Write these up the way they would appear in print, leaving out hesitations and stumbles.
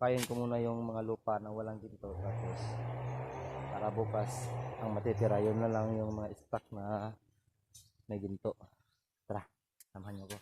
Hukayin ko muna yung mga lupa na walang ginto, tapos para bukas ang matitira yun na lang yung mga stock na may ginto. Tara, samahan niyo ko.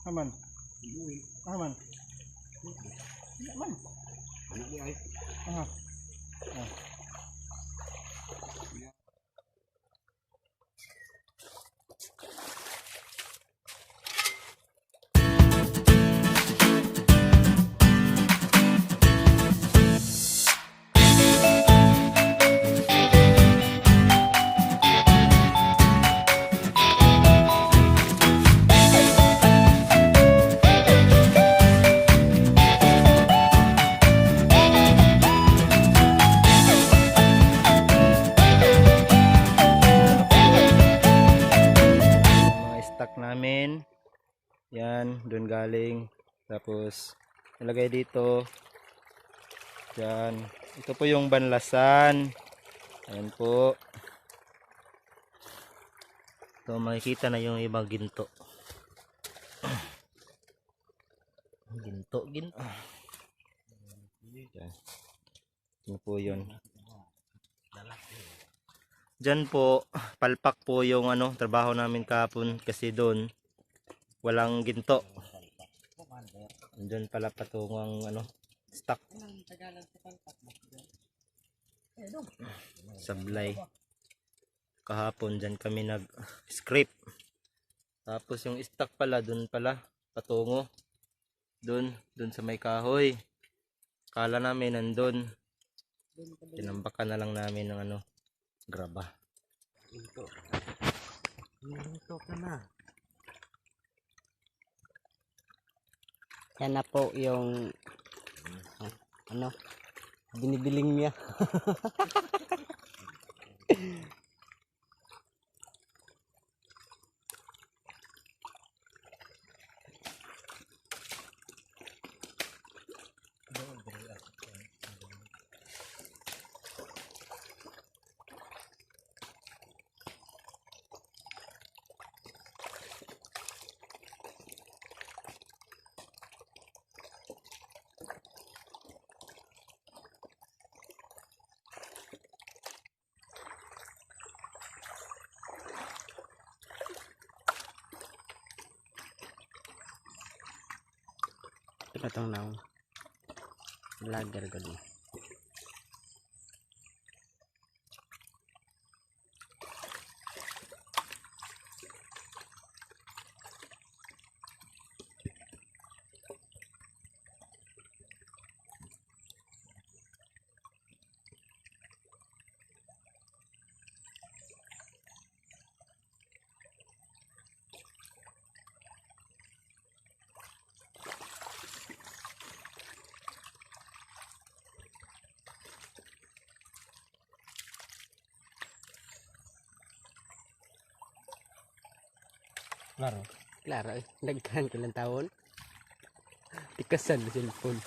Aman. Aman. Aman. Aha. Ah. Stock namin yan, doon galing, tapos nilagay dito yan. Ito po yung banlasan, ayan po. So makikita na yung ibang ginto. Ginto yan. Ano po yun, dyan po palpak po yung trabaho namin kahapon, kasi doon walang ginto. Diyan pala patungang stock. Sablay. Kahapon dyan kami nag-scrape. Tapos yung stock pala doon pala patungo. Doon sa may kahoy. Kala namin nandun. Tinambakan na lang namin ng graba. Ito ka na. Yan na po yung binibiling niya. Katong naong. Lager ko din. Klaro. Klaro eh. Nagkaan ko lang taon. Tikasan na cellphone.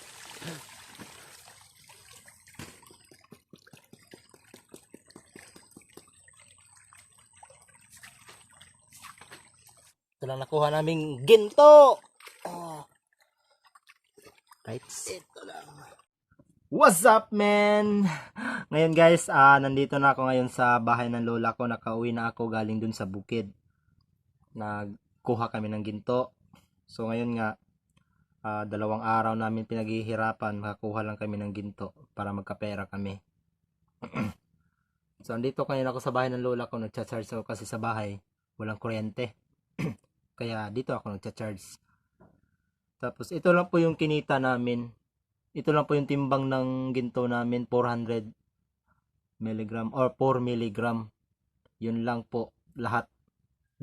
Ito lang nakuha naming ginto. Right? Ito lang. What's up, man? Ngayon guys, nandito na ako ngayon sa bahay ng lola ko. Nakauwi na ako galing dun sa bukid. Nagkuha kami ng ginto. So ngayon nga, 2 araw namin pinaghihirapan. Makakuha lang kami ng ginto para magkapera kami. So andito kanina ako sa bahay ng lola ko. Nagcha-charge ako kasi sa bahay walang kuryente. Kaya dito ako nagcha-charge. Tapos ito lang po yung kinita namin. Ito lang po yung timbang ng ginto namin, 400 mg or 4 mg. Yun lang po lahat.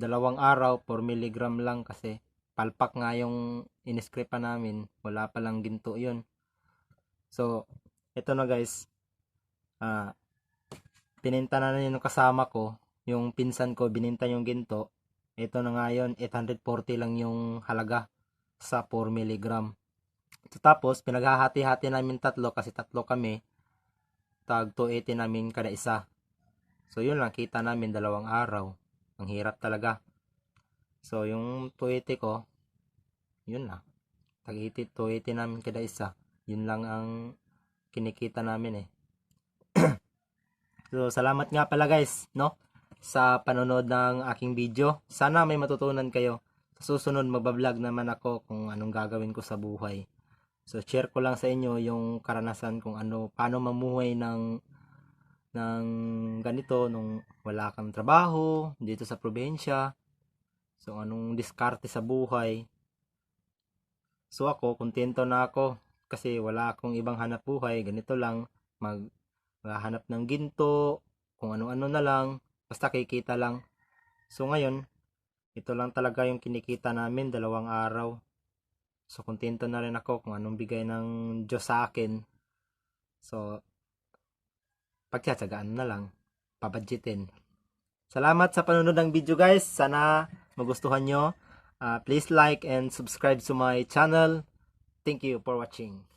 2 araw, 4 mg lang kasi palpak nga yung iniscript namin. Wala pa lang ginto yun. So, ito na guys. Pininta na yun yung kasama ko. Yung pinsan ko, bininta yung ginto. Ito na nga yun, 840 lang yung halaga sa 4 mg. So, tapos, pinaghahati-hati namin 3 kasi 3 kami. Tag 280 namin kada isa. So, yun lang, kita namin 2 araw. Ang hirap talaga. So, yung 280 ko, yun na. Tag 280 namin kada isa. Yun lang ang kinikita namin eh. So, salamat nga pala guys, no? Sa panonood ng aking video. Sana may matutunan kayo. Sa susunod, magbablog naman ako kung anong gagawin ko sa buhay. So, share ko lang sa inyo yung karanasan kung paano mamuhay ng ganito nung wala kang trabaho dito sa probinsya. So, anong diskarte sa buhay. So, ako, kontento na ako kasi wala akong ibang hanap buhay. Ganito lang, maghanap ng ginto, kung ano-ano na lang, basta kikita lang. So, ngayon, ito lang talaga yung kinikita namin, 2 araw. So, kontento na rin ako kung anong bigay ng Diyos sa akin. So, pagtsatsagaan na lang. Pabudgetin. Salamat sa panonood ng video guys. Sana magustuhan nyo. Please like and subscribe to my channel. Thank you for watching.